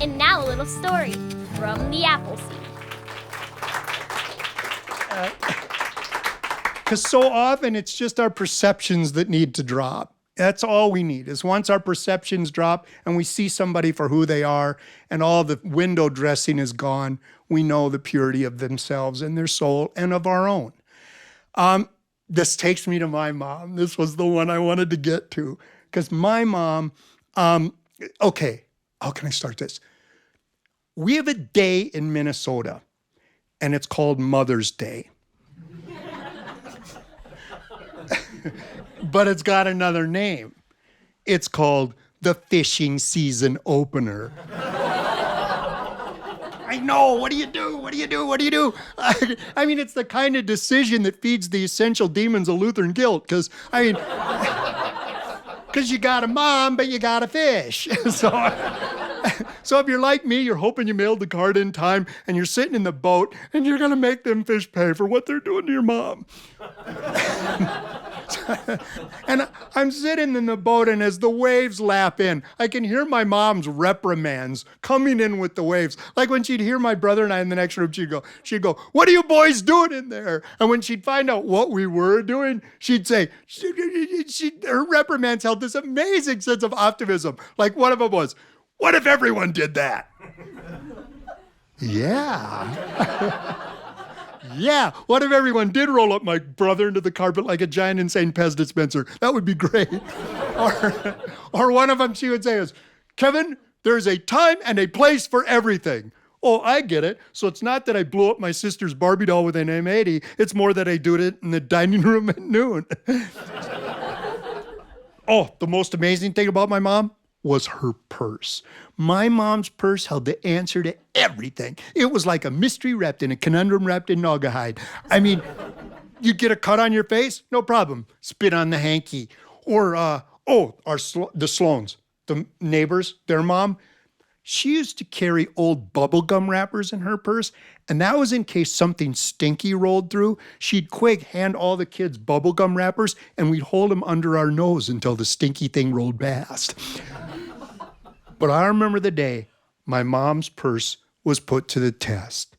And now a little story from the apple seed. Because so often it's just our perceptions that need to drop. That's all we need, is once our perceptions drop and we see somebody for who they are and all the window dressing is gone, we know the purity of themselves and their soul and of our own. This takes me to my mom. This was the one I wanted to get to. Because my mom, okay, how can I start this? We have a day in Minnesota, and it's called Mother's Day. But it's got another name. It's called the fishing season opener. I know, what do you do? What do you do? What do you do? I mean, it's the kind of decision that feeds the essential demons of Lutheran guilt, because you got a mom, but you got a fish. So if you're like me, you're hoping you mailed the card in time, and you're sitting in the boat, and you're going to make them fish pay for what they're doing to your mom. And I'm sitting in the boat, and as the waves lap in, I can hear my mom's reprimands coming in with the waves. Like when she'd hear my brother and I in the next room, she'd go, "What are you boys doing in there?" And when she'd find out what we were doing, she'd say, her reprimands held this amazing sense of optimism. Like one of them was, "What if everyone did that?" Yeah. Yeah, what if everyone did roll up my brother into the carpet like a giant insane Pez dispenser? That would be great. Or one of them she would say is, "Kevin, there's a time and a place for everything." Oh, I get it. So it's not that I blew up my sister's Barbie doll with an M80. It's more that I do it in the dining room at noon. Oh, the most amazing thing about my mom was her purse. My mom's purse held the answer to everything. It was like a mystery wrapped in a conundrum wrapped in Naugahyde. I mean, you get a cut on your face? No problem. Spit on the hanky. Or, the Sloans, the neighbors, their mom, she used to carry old bubblegum wrappers in her purse, and that was in case something stinky rolled through. She'd quick hand all the kids bubblegum wrappers, and we'd hold them under our nose until the stinky thing rolled past. But I remember the day my mom's purse was put to the test.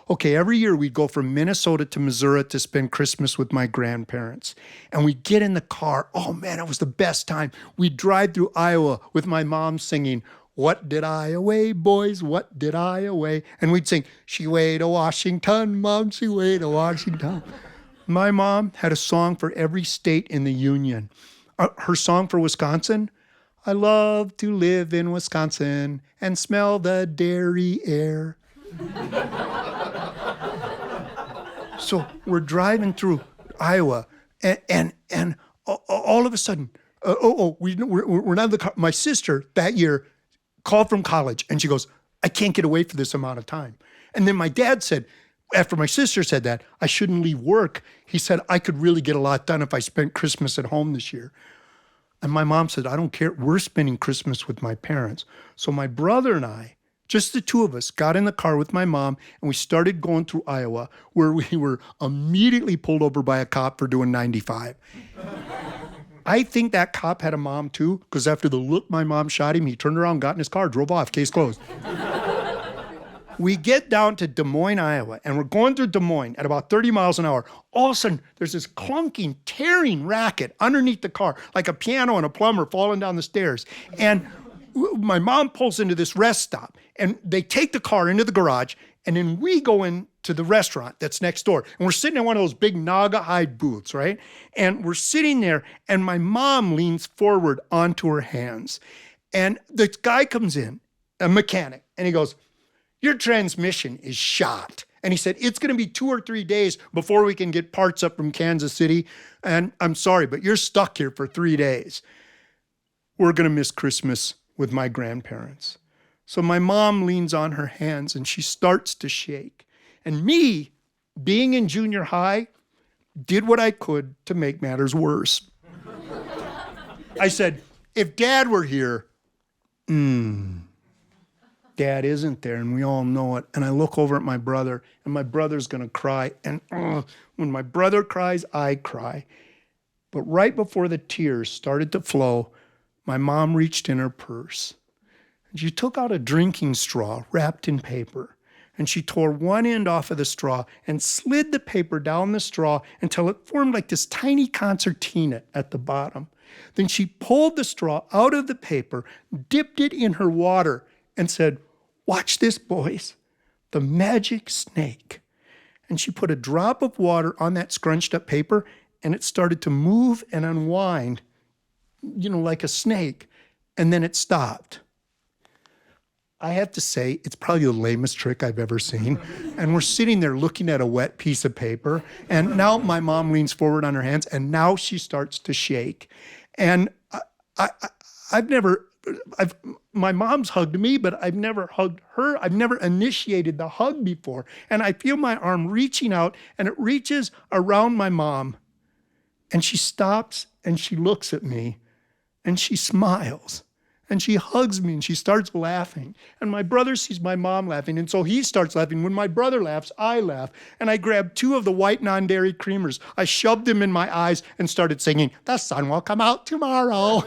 Okay, every year we'd go from Minnesota to Missouri to spend Christmas with my grandparents. And we'd get in the car. Oh man, it was the best time. We'd drive through Iowa with my mom singing, "What did I away, boys? What did I away?" And we'd sing, "She weighed a Washington, Mom, she weighed a Washington." My mom had a song for every state in the Union. Her song for Wisconsin, "I love to live in Wisconsin and smell the dairy air." So we're driving through Iowa, and all of a sudden, we're not in the car. My sister that year called from college, and she goes, "I can't get away for this amount of time." And then my dad said, after my sister said that, I shouldn't leave work. He said, "I could really get a lot done if I spent Christmas at home this year." And my mom said, "I don't care. We're spending Christmas with my parents." So my brother and I, just the two of us, got in the car with my mom, and we started going through Iowa, where we were immediately pulled over by a cop for doing 95. I think that cop had a mom too, because after the look my mom shot him, he turned around, got in his car, drove off, case closed. We get down to Des Moines, Iowa, and we're going through Des Moines at about 30 miles an hour. All of a sudden, there's this clunking, tearing racket underneath the car, like a piano and a plumber falling down the stairs. And my mom pulls into this rest stop, and they take the car into the garage, and then we go into the restaurant that's next door. And we're sitting in one of those big Naugahyde booths, right? And we're sitting there, and my mom leans forward onto her hands. And the guy comes in, a mechanic, and he goes, "Your transmission is shot." And he said, "It's going to be 2 or 3 days before we can get parts up from Kansas City. And I'm sorry, but you're stuck here for 3 days." We're going to miss Christmas with my grandparents. So my mom leans on her hands and she starts to shake. And me, being in junior high, did what I could to make matters worse. I said, "If Dad were here, Dad isn't there, and we all know it." And I look over at my brother, and my brother's going to cry. And when my brother cries, I cry. But right before the tears started to flow, my mom reached in her purse, And she took out a drinking straw wrapped in paper. And she tore one end off of the straw and slid the paper down the straw until it formed like this tiny concertina at the bottom. Then she pulled the straw out of the paper, dipped it in her water, and said, "Watch this, boys, the magic snake." And she put a drop of water on that scrunched up paper, and it started to move and unwind, like a snake. And then it stopped. I have to say, it's probably the lamest trick I've ever seen. And we're sitting there looking at a wet piece of paper. And now my mom leans forward on her hands, and now she starts to shake. And my mom's hugged me, but I've never hugged her. I've never initiated the hug before. And I feel my arm reaching out, and it reaches around my mom. And she stops, and she looks at me, and she smiles. And she hugs me and she starts laughing. And my brother sees my mom laughing, and so he starts laughing. When my brother laughs, I laugh. And I grabbed 2 of the white non-dairy creamers. I shoved them in my eyes and started singing, "The sun will come out tomorrow."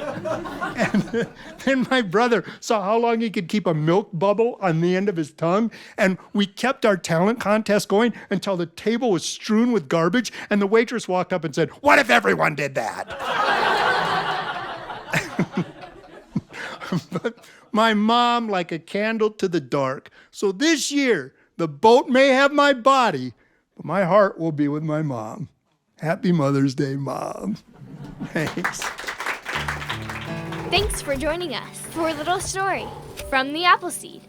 And then my brother saw how long he could keep a milk bubble on the end of his tongue. And we kept our talent contest going until the table was strewn with garbage. And the waitress walked up and said, "What if everyone did that?" But my mom, like a candle to the dark. So this year, the boat may have my body, but my heart will be with my mom. Happy Mother's Day, Mom. Thanks. Thanks for joining us for a little story from the Appleseed.